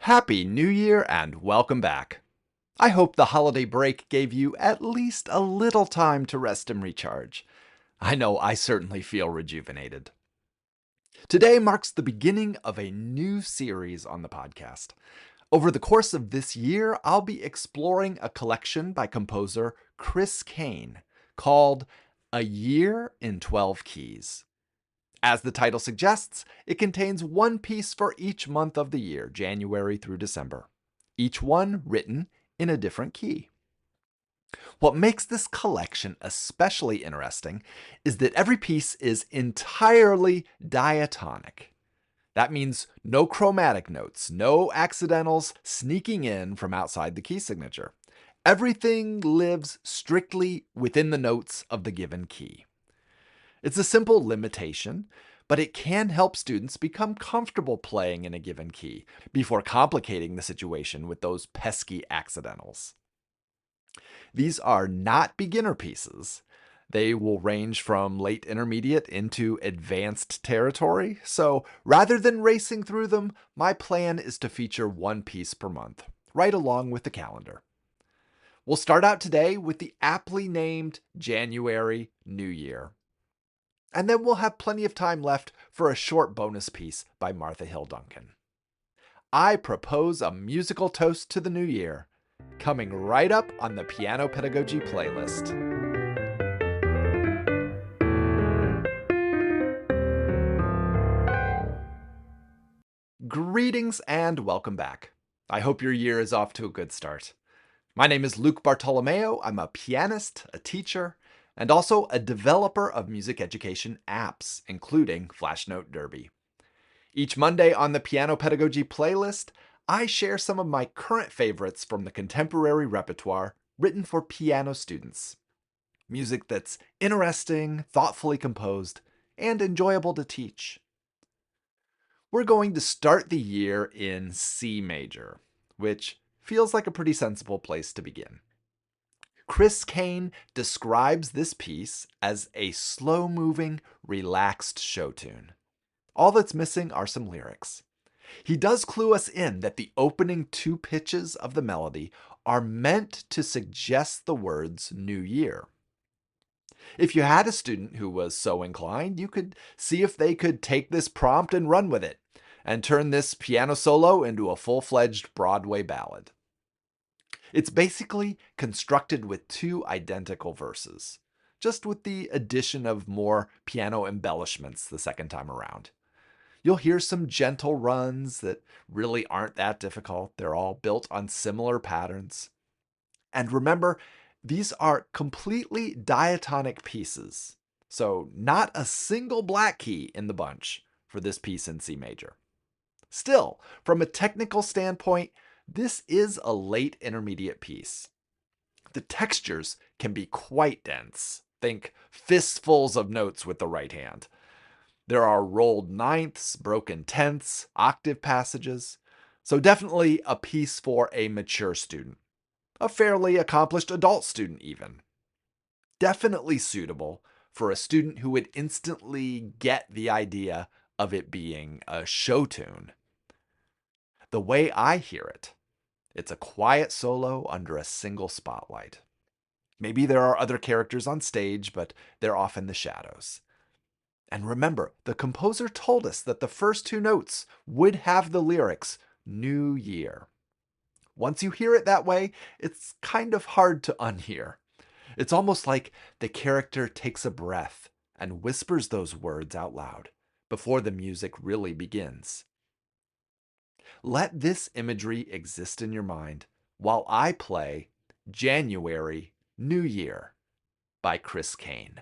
Happy New Year and welcome back. I hope the holiday break gave you at least a little time to rest and recharge. I know I certainly feel rejuvenated. Today marks the beginning of a new series on the podcast. Over the course of this year, I'll be exploring a collection by composer Chris Caine called A Year in 12 Keys. As the title suggests, it contains one piece for each month of the year, January through December, each one written in a different key. What makes this collection especially interesting is that every piece is entirely diatonic. That means no chromatic notes, no accidentals sneaking in from outside the key signature. Everything lives strictly within the notes of the given key. It's a simple limitation, but it can help students become comfortable playing in a given key before complicating the situation with those pesky accidentals. These are not beginner pieces. They will range from late intermediate into advanced territory, so rather than racing through them, my plan is to feature one piece per month, right along with the calendar. We'll start out today with the aptly named January New Year. And then we'll have plenty of time left for a short bonus piece by Martha Hill Duncan. I propose a musical toast to the new year, coming right up on the Piano Pedagogy playlist. Greetings and welcome back. I hope your year is off to a good start. My name is Luke Bartolomeo. I'm a pianist, a teacher, and also a developer of music education apps, including Flashnote Derby. Each Monday on the Piano Pedagogy playlist, I share some of my current favorites from the contemporary repertoire written for piano students. Music that's interesting, thoughtfully composed, and enjoyable to teach. We're going to start the year in C major, which feels like a pretty sensible place to begin. Chris Caine describes this piece as a slow-moving, relaxed show tune. All that's missing are some lyrics. He does clue us in that the opening two pitches of the melody are meant to suggest the words New Year. If you had a student who was so inclined, you could see if they could take this prompt and run with it, and turn this piano solo into a full-fledged Broadway ballad. It's basically constructed with two identical verses, just with the addition of more piano embellishments the second time around. You'll hear some gentle runs that really aren't that difficult. They're all built on similar patterns. And remember, these are completely diatonic pieces, so not a single black key in the bunch for this piece in C major. Still, from a technical standpoint, this is a late intermediate piece. The textures can be quite dense. Think fistfuls of notes with the right hand. There are rolled ninths, broken tenths, octave passages. So definitely a piece for a mature student. A fairly accomplished adult student even. Definitely suitable for a student who would instantly get the idea of it being a show tune. The way I hear it, it's a quiet solo under a single spotlight. Maybe there are other characters on stage, but they're off in the shadows. And remember, the composer told us that the first two notes would have the lyrics, New Year. Once you hear it that way, it's kind of hard to unhear. It's almost like the character takes a breath and whispers those words out loud before the music really begins. Let this imagery exist in your mind while I play January New Year by Chris Caine.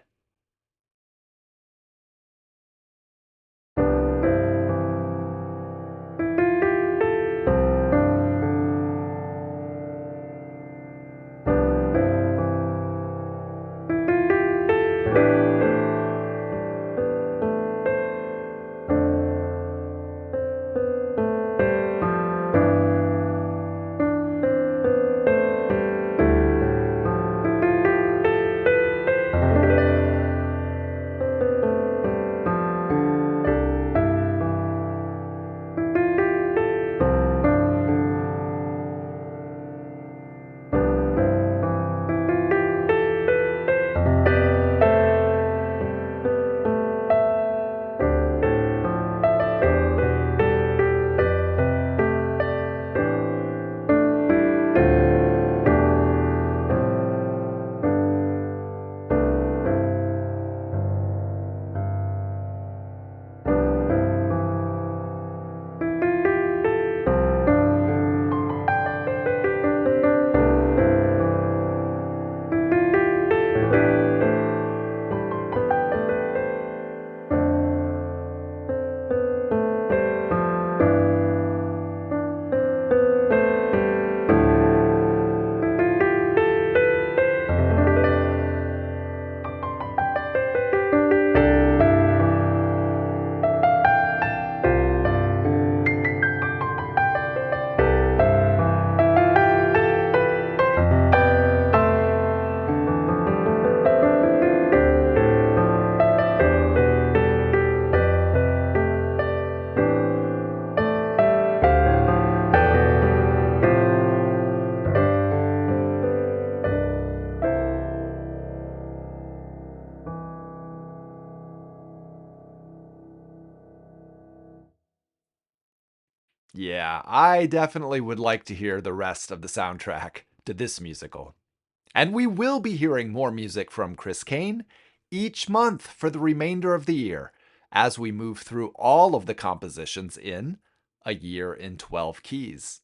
Yeah, I definitely would like to hear the rest of the soundtrack to this musical. And we will be hearing more music from Chris Caine each month for the remainder of the year as we move through all of the compositions in A Year in 12 Keys.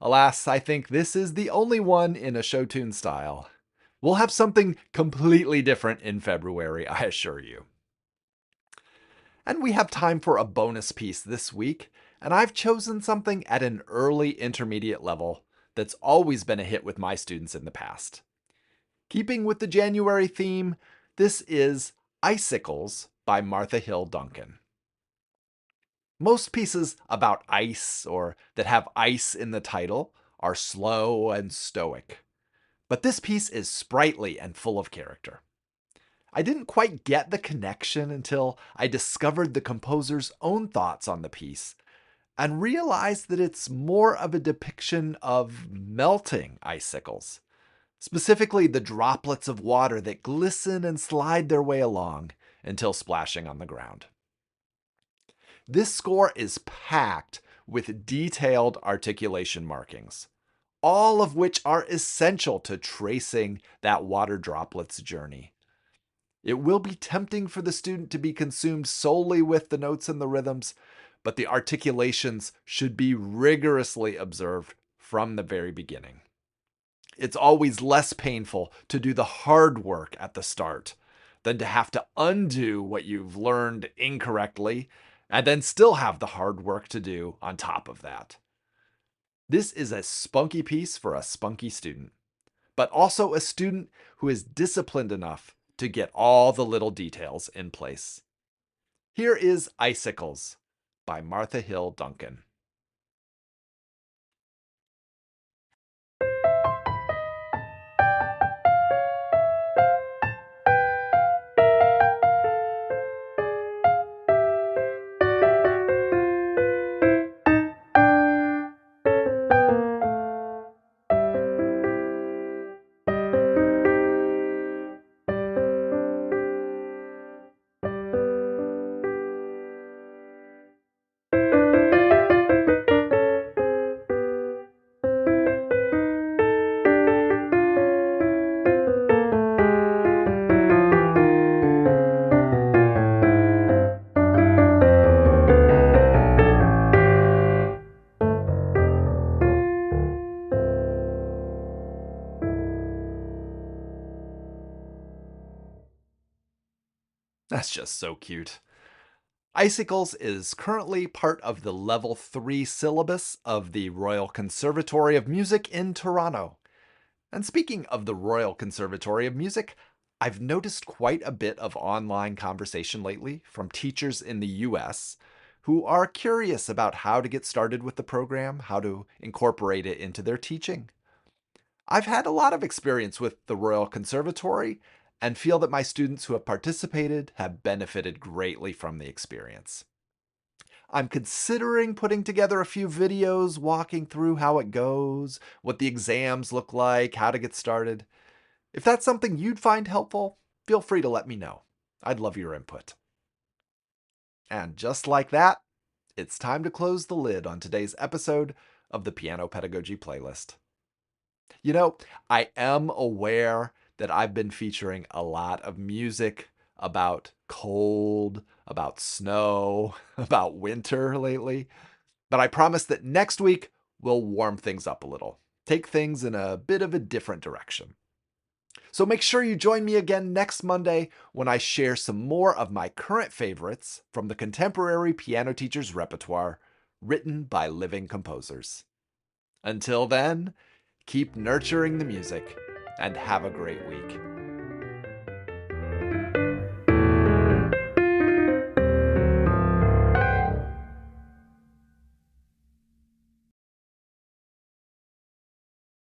Alas, I think this is the only one in a show tune style. We'll have something completely different in February, I assure you. And we have time for a bonus piece this week, and I've chosen something at an early intermediate level that's always been a hit with my students in the past. Keeping with the January theme, this is Icicles by Martha Hill Duncan. Most pieces about ice or that have ice in the title are slow and stoic, but this piece is sprightly and full of character. I didn't quite get the connection until I discovered the composer's own thoughts on the piece and realized that it's more of a depiction of melting icicles, specifically the droplets of water that glisten and slide their way along until splashing on the ground. This score is packed with detailed articulation markings, all of which are essential to tracing that water droplet's journey. It will be tempting for the student to be consumed solely with the notes and the rhythms, but the articulations should be rigorously observed from the very beginning. It's always less painful to do the hard work at the start than to have to undo what you've learned incorrectly and then still have the hard work to do on top of that. This is a spunky piece for a spunky student, but also a student who is disciplined enough to get all the little details in place. Here is Icicles by Martha Hill Duncan. That's just so cute. Icicles is currently part of the Level 3 syllabus of the Royal Conservatory of Music in Toronto. And speaking of the Royal Conservatory of Music, I've noticed quite a bit of online conversation lately from teachers in the US who are curious about how to get started with the program, how to incorporate it into their teaching. I've had a lot of experience with the Royal Conservatory and feel that my students who have participated have benefited greatly from the experience. I'm considering putting together a few videos walking through how it goes, what the exams look like, how to get started. If that's something you'd find helpful, feel free to let me know. I'd love your input. And just like that, it's time to close the lid on today's episode of the Piano Pedagogy Playlist. You know, I am aware that I've been featuring a lot of music about cold, about snow, about winter lately, but I promise that next week we'll warm things up a little, take things in a bit of a different direction. So make sure you join me again next Monday when I share some more of my current favorites from the contemporary piano teacher's repertoire written by living composers. Until then, keep nurturing the music and have a great week.